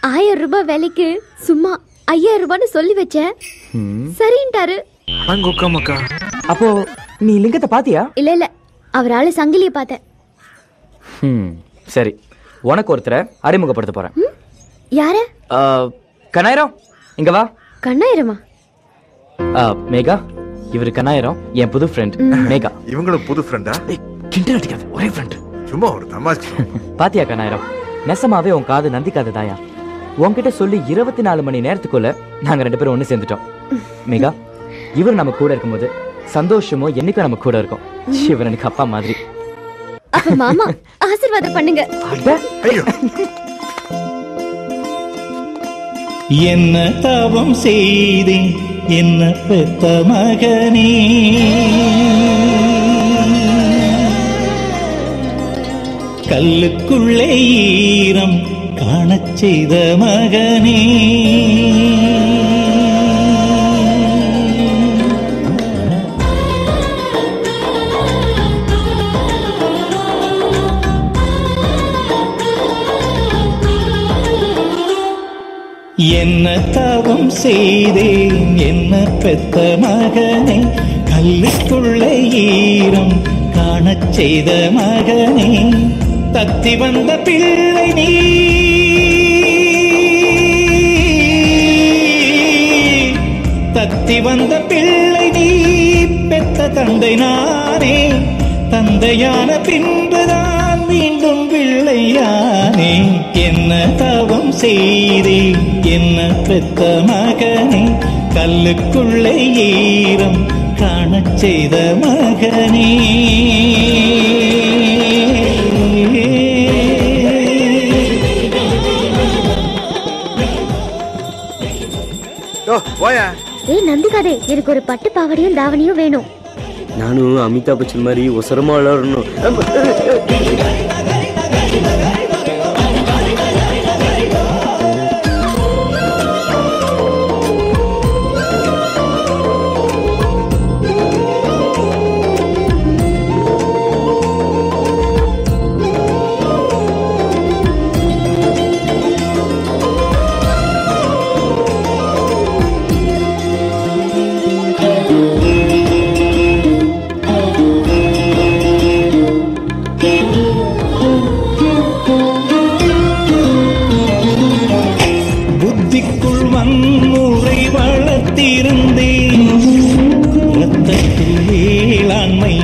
1000 ரூபாய் வேலைக்கு சும்மா 5000 ரூபான்னு சொல்லி வச்சேன். சரின்ட்டாரு. அப்போ நீ லிங்கத்தை பாத்தியா? இல்ல அவரால சங்கிலிய பார்த்தேன். சரி, உனக்கு ஒருத்தரை அறிமுகப்படுத்த போறேன். யார? கண்ணாயிரம், இங்க வா. கண்ணாயிரமா? மேகா, இவரு கண்ணாயிரம், என் புது ஃப்ரெண்ட் மேகா. இவங்களும் புது ஃப்ரெண்டா? கிண்டல் அடிக்காத, ஒரே ஃப்ரெண்ட். சும்மா ஒரு தமாஷ். பாத்தியா கண்ணாயிரம், நெசமாவே உன் காது நந்திக்காது தாயா. உன்கிட்ட சொல்லி 24 மணி நேரத்துக்குள்ள நாங்க 2 பேரும் ஒண்ணு சேர்ந்துட்டோம். மேகா, இவர் நம்ம கூட இருக்கும்போது சந்தோஷமோ என்னைக்கும் நம்ம கூட இருக்கும். இவர் எனக்கு அப்பா மாதிரி. அப்ப மாமா ஆசீர்வாதம் பண்ணுங்க. ஐயோ, என்ன தவம் செய்தேன் என்ன பெத்த மகனே, கல்லுக்குள்ளே ஈரம் காணச் செய்த மகனே. என்ன தவம் செய்தேன் என்ன பெத்த மகனே, கல்லுக்குள்ளே ஈரம் காணச் செய்த மகனே. தத்தி வந்த பிள்ளை நீ, தத்தி வந்த பிள்ளை நீ, பெத்த தந்தை நானே. தந்தையான பின்புதான் மீண்டும் பிள்ளையானே. என்ன தவம் செய்தேன் என்ன பெத்த மகனே, கல்லுக்குள்ளே ஈரம் காணச் செய்த மகனே. நந்திகாதே, எனக்கு ஒரு பட்டு பாவடியும் தாவணியும் வேணும். நானும் அமிதாப் பச்சன் மாதிரி ஒசரமா விளையாடணும்.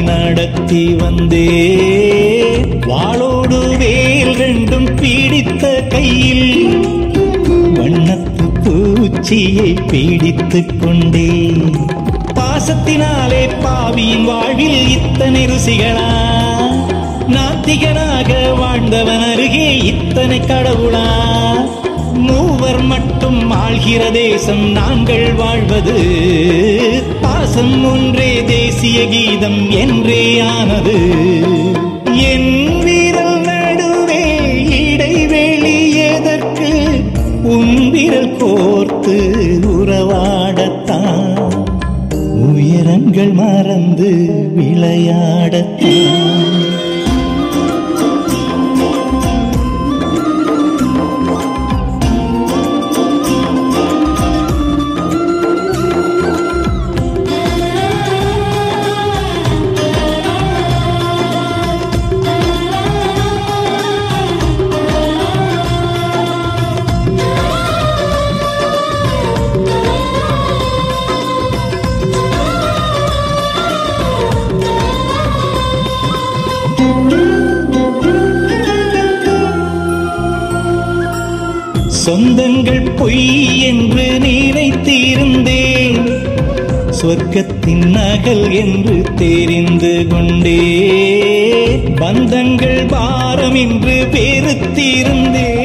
நடத்தி வந்தே வாளோடு வேல் ரெண்டும் பீடித்த கையில் வண்ணத்து பூச்சியை பீடித்துக் கொண்டே. பாசத்தினாலே பாவியின் வாழ்வில் இத்தனை ருசிகளா, நாத்திகனாக வாழ்ந்தவன் அருகே இத்தனை கடவுளா. மூவர் மட்டும் ஆள்கிற தேசம் நாங்கள் வாழ்வது, பாசம் ஒன்றே தேசிய கீதம் என்றே ஆனது. என் வீரல் நடுவே இடைவெளி எதற்கு, உன் விரல் கோர்த்து உறவாடத்தான், உயரங்கள் மறந்து விளையாடத்தான். சொந்தங்கள் பொய் என்று நினைத்திருந்தேன், சொர்க்கத்தின் நகல் என்று தெரிந்து கொண்டே. பந்தங்கள் பாரம் என்று வெறுத்திருந்தேன்,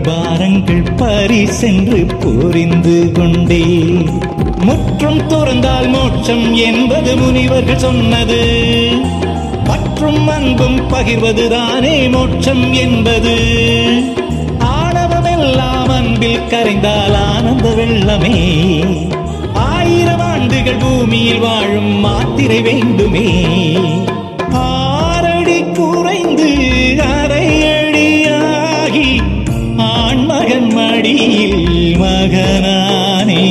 பாரங்கள் பரிசென்று புரிந்து கொண்டே. முற்றும் துறந்தால் மோட்சம் என்பது முனிவர்கள் சொன்னது, பற்றும் அன்பும் பகிர்வதுதானே மோட்சம் என்பது. ஆணவமெல்லாம் அன்பில் கரைந்தால் ஆனந்த வெள்ளமே, 1000 ஆண்டுகள் பூமியில் வாழும் மாத்திரை வேண்டுமே. 6 அடி குறைந்து அரை அடியாகி ஆண்மக உந்தன் மடியில் மகனானே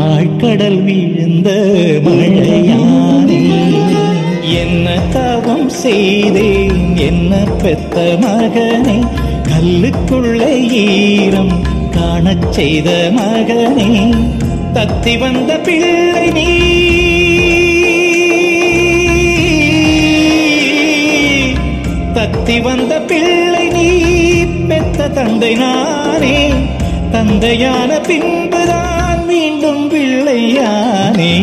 ஆழ்கடல் வீழ்ந்த மழையானே என்ன தவம் செய்தேன் என்ன பெத்த மகனே கல்லுக்குள்ளே ஈரம் காணச் செய்த மகனே தத்தி வந்த பிள்ளை நீ தத்தி வந்த பிள்ளை நீ பெத்த தந்தை நானே தந்தையான பின்புதான் மீண்டும் பிள்ளையானே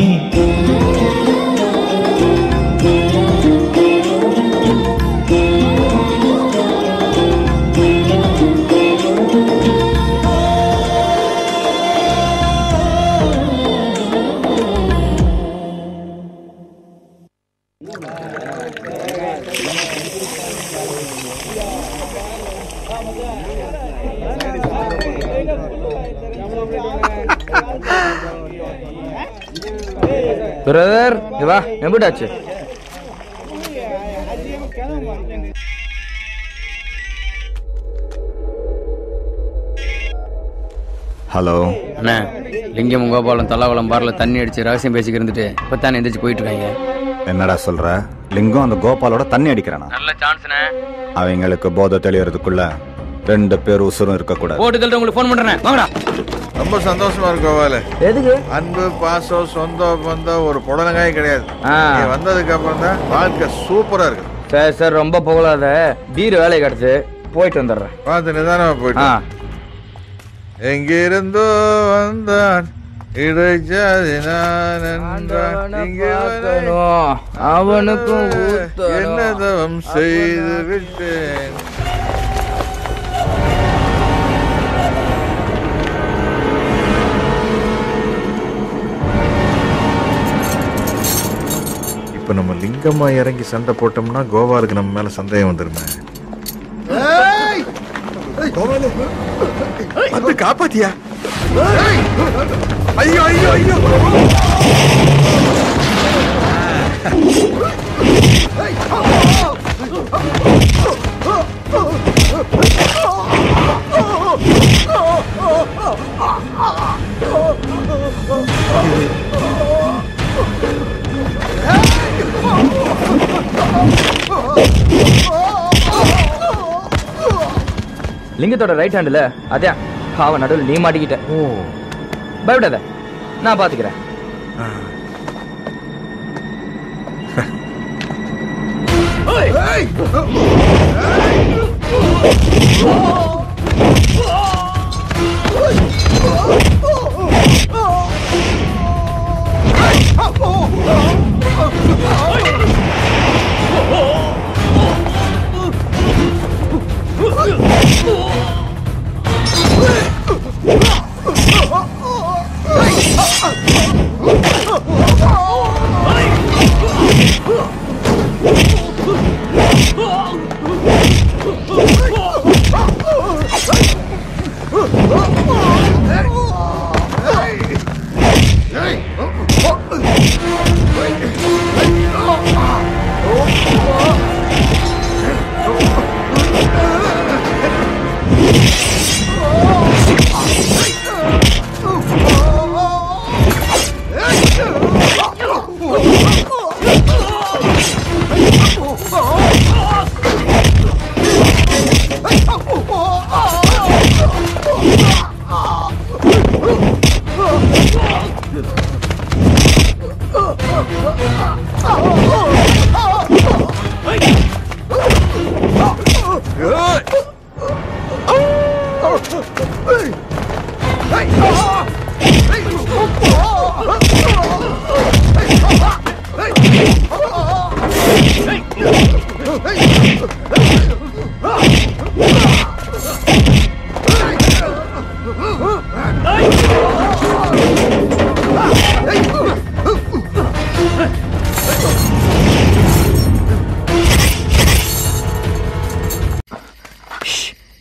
பிரதர் வா எப்படாச்சு ஹலோ அண்ணா லிங்கம் கோபாலம் தல்லாவளம் பாரில் தண்ணி அடிச்சு ரகசியம் பேசிக்க இருந்துட்டு இப்போ தானே எந்திரிச்சு போயிட்டு இருக்காங்க. என்னடா சொல்ற? லிங்கம் அந்த கோபாலோட தண்ணி அடிக்கிறானா? நல்ல சான்ஸ்ண்ணே. அவங்களுக்கு போதை தெளியறதுக்குள்ள 2 பேர் உசுரும் இருக்க கூடாது. போட்டு தள்ளிட்டு உங்களுக்கு ஃபோன் பண்றேன் வாங்கடா. ரொம்ப சந்தோஷமா இருக்கு கோபால. எதுக்கு? அன்பு பாசம் சொந்தம் பந்தம் ஒரு புடலங்காய் கிடையாது. நீ வந்ததுக்கு அப்புறம் தான் வாழ்க்கை சூப்பரா இருக்கு. சரி சார் ரொம்ப புகழாத. பீர் வேலை கிடைச்சு போயிட்டு வந்துடுறேன். பார்த்து நிதானமா போயிட்டு. எங்கிருந்தோ வந்தான் இடைச்சாதி நான் என்றான். அவனுக்கும் என்ன தவம் செய்து விட்டேன். இப்ப நம்ம லிங்கம்மா இறங்கி சண்டை போட்டோம்னா கோபாலுக்கு நம்ம மேல சந்தேகம் வந்துருமே. வந்து காப்பாத்தியா? ஐயோ ஐயோ ஐயோ லிங்கத்தோட ரைட் ஹேண்ட்ல அதான் அவன் நடுவில் நீ மாட்டிக்கிட்ட. பயப்படாத நான் பாத்துக்கிறேன்.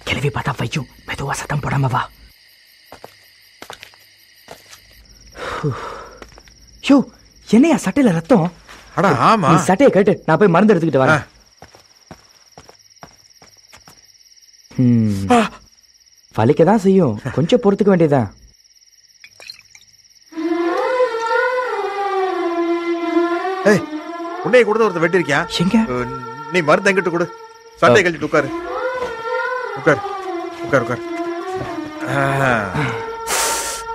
கேள்வி பார்த்தா வையும் மெதுவா சத்தம் போடாம வா. யோ என்னையா சட்டையில ரத்தம்? அடா ஆமா. சட்டையை கேட்டு நான் போய் மருந்து எடுத்துக்கிட்டு வரேன். வலிக்க தான் செய்யும், கொஞ்சம் பொறுத்துக்க வேண்டியதான். உன்னைய கூட ஒருத்தர் வெட்டிருக்கியா? நீ மருந்து எங்கிட்டு கொடு, சட்டை கழிட்டு உட்காரு. உட்காரு உட்காரு உட்காரு.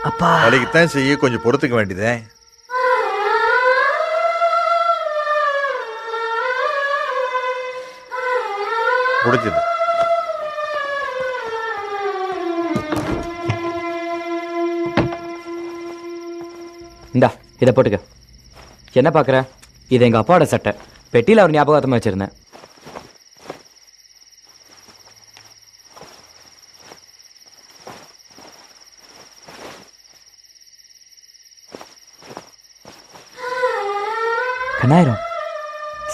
அப்பா வலிக்குத்தான் செய்ய, கொஞ்சம் பொறுத்துக்க வேண்டியதே. முடிச்சது. இந்தா இதை போட்டுக்க. என்ன பாக்குற? இது எங்க அப்பாவோட சட்டை, பெட்டியில அவர் ஞாபகமா வச்சிருந்தேன். கண்ணாயிரம்,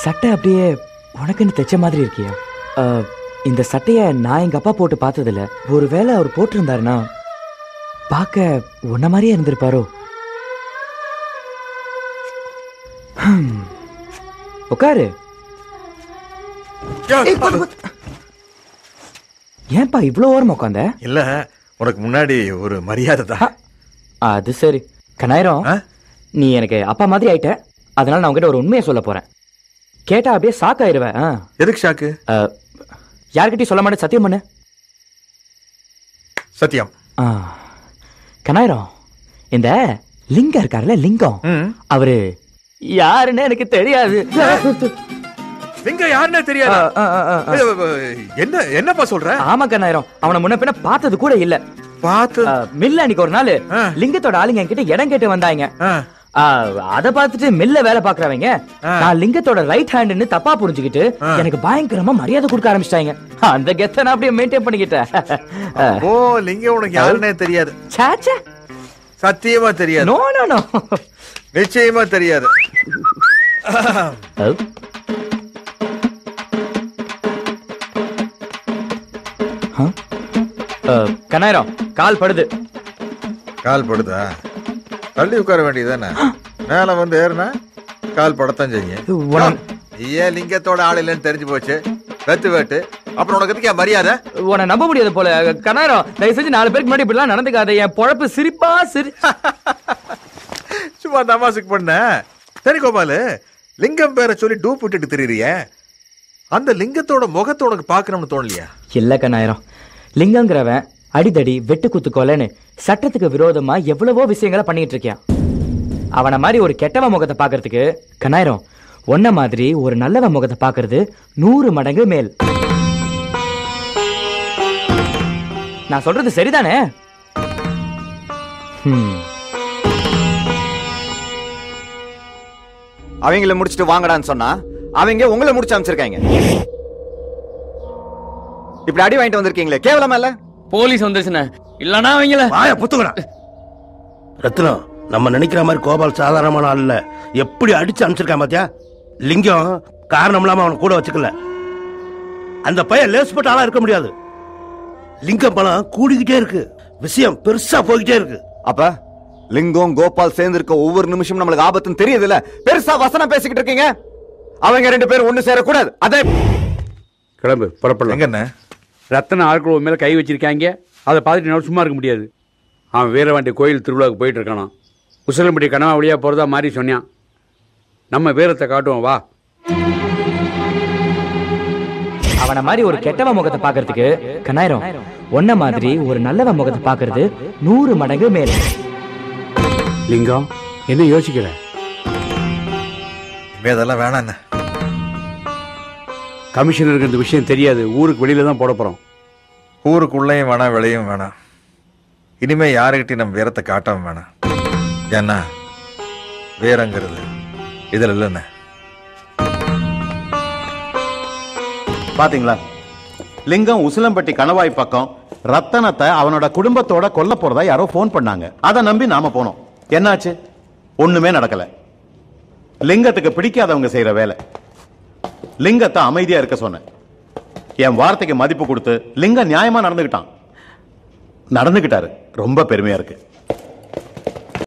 சட்டை அப்படியே உனக்குன்னு தைச்ச மாதிரி இருக்கியா? இந்த சட்டைய நான் எங்க அப்பா போட்டு பார்த்ததில்ல. ஒருவேளை அவர் போட்டிருந்தாருன்னா பார்க்க உன்ன மாதிரியே இருந்திருப்பாரோ? உட்காரு. ஏன்பா இவ்வளவு ஓரமா உட்காந்த? இல்ல, உனக்கு முன்னாடி ஒரு மரியாதை தான். அது சரி. கண்ணாயிரம், நீ எனக்கு அப்பா மாதிரி ஆயிட்ட. அதனால நான் உங்ககிட்ட ஒரு உண்மையை சொல்ல போறேன். கேட்டா அப்படியே ஷாக் ஆயிருவேன். எதுக்கு ஷாக்கு? யார்கிட்டயும் சொல்ல மாட்டேன், சத்தியம் பண்ணு. சத்தியம். கண்ணாயிரம், இந்த லிங்கம் இருக்காருல்ல, லிங்கம், அவரு யாருன்னு எனக்கு தெரியாது. லிங்கம் யாருன்னு தெரியாது? என்ன என்னப்பா சொல்ற? ஆமா கண்ணாயிரம், அவனை முன்ன பின்ன பார்த்தது கூட இல்ல. பார்த்து மில்ல அன்னைக்கு ஒரு நாள் லிங்கத்தோட ஆளுங்க என்கிட்ட இடம் கேட்டு வந்தாங்க. அத பார்த்துட்டு மில்ல வேலை பாக்குறவங்க நான் லிங்கத்தோட ரைட் ஹேண்ட்னு தப்பா புரிஞ்சுக்கிட்டு எனக்கு பயங்கரமா மரியாதை கொடுக்க ஆரம்பிச்சிட்டாங்க. அந்த கெத்த நான் அப்படியே மெயின்டைன் பண்ணிக்கிட்டேன். ஓ, லிங்கம் உனக்கு யாருன்னே தெரியாது? சாச்சா, சத்தியமா தெரியாது. நோ நோ நோ, நிச்சயமா தெரியாது. கண்ணாயிரம், கால் படுது. கால் படுதா? தள்ளி உட்கார வேண்டியதானே. மேல வந்து ஏறுனா கால் படத்தான் செய்யும். ஏன் லிங்கத்தோட ஆள் இல்லைன்னு தெரிஞ்சு போச்சு, கத்து வேட்டு. அப்புறம் உனக்கு எதுக்கு மரியாதை? உன்னை நம்ப முடியாது போல. கண்ணாயிரம், தயவு செஞ்சு 4 பேருக்கு முன்னாடி இப்படிலாம் நடந்துக்காத. என் பொழப்பு சிரிப்பா சிரி. சும்மா தமாசுக்கு பண்ண. சரி கோபாலு, லிங்கம் பேரை சொல்லி டூப் விட்டுட்டு தெரியுறிய, அந்த லிங்கத்தோட முகத்தை உனக்கு பாக்கணும்னு தோணலையா? இல்ல கண்ணாயிரம், லிங்கங்கிறவன் அடிதடி வெட்டு குத்து கொலைன்னு சட்டத்துக்கு விரோதமா எவ்வளவோ விஷயங்களை பண்ணிட்டு இருக்கான். அவன மாதிரி ஒரு கெட்டவ முகத்தை பாக்குறதுக்கு கண்ணாயிரம், ஒன்ன மாதிரி ஒரு நல்லவ முகத்தை பாக்குறது 100 மடங்கு மேல். நான் சொல்றது சரிதானே? அவங்கள முடிச்சிட்டு வாங்கடான்னு சொன்னா அவங்க உங்களை முடிச்சு அமைச்சிருக்காங்க. இப்படி அடி வாங்கிட்டு வந்திருக்கீங்களே, கேவலமா இல்ல? போலீஸ் வந்துருச்சுண்ணே, இல்லனா அவங்கள வாய புத்துங்கடா. ரத்னம், நம்ம நினைக்கிற மாதிரி கோபால் சாதாரணமான ஆள் இல்ல. எப்படி அடிச்சு அனுப்பிச்சிருக்கான் பாத்தியா? லிங்கம் காரணம் இல்லாம அவனை கூட வச்சுக்கல. அந்த பையன் லேஸ்பட்ட ஆளா இருக்க முடியாது. லிங்கம் பணம் கூடிக்கிட்டே இருக்கு, விஷயம் பெருசா போய்கிட்டே இருக்கு. அப்ப லிங்கம் கோபால் சேர்ந்து இருக்க ஒவ்வொரு நிமிஷம் நம்மளுக்கு ஆபத்துன்னு தெரியுது இல்ல? பெருசா வசனம் பேசிக்கிட்டு இருக்கீங்க. அவங்க 2 பேரும் ஒண்ணு சேரக்கூடாது. அதே கிளம்பு, புறப்படலாம். எங்கண்ணே? ரத்தன ஆட்கள் மேல கை வச்சிருக்காங்க, அதை பார்த்துட்டு சும்மா இருக்க முடியாது. அவன் வீரவாண்டி கோயில் திருவிழாவுக்கு போயிட்டு இருக்கானா. உசிலம்பட்டி கனவா வழியா போறதா மாதிரி சொன்னான். நம்ம வீரத்தை காட்டுவோம், வா. அவன மாதிரி ஒரு கெட்டவ முகத்தை பாக்குறதுக்கு கண்ணாயிரம், ஒன்ன மாதிரி ஒரு நல்லவ முகத்தை பாக்குறது 100 மடங்கு மேல. லிங்கம், என்ன யோசிக்கிற? அதெல்லாம் வேணாண்ண. கமிஷனருக்கு இந்த விஷயம் தெரியாது, ஊருக்கு வெளியில தான் போட போறோம். ஊருக்குள்ளையும் வேணாம், வெளியும் வேணாம். இனிமே யாருக்கிட்டையும் நம்ம வீரத்தை காட்டவும் வேணாம். ஏன்னா வீரங்கிறது இதுல இல்லைண்ண. பாத்தீங்களா, லிங்கம் உசிலம்பட்டி கணவாய் பக்கம் ரத்தனத்தை அவனோட குடும்பத்தோட கொல்ல போறதா யாரோ போன் பண்ணாங்க. அதை நம்பி நாம போனோம். என்னாச்சு? ஒண்ணுமே நடக்கல. லிங்கத்துக்கு பிடிக்காதவங்க செய்யற வேலை. லிங்கத்தை அமைதியா இருக்க சொன்னேன். என் வார்த்தைக்கு மதிப்பு கொடுத்து லிங்கம் நியாயமா நடந்துகிட்டாரு. ரொம்ப பெருமையா இருக்கு.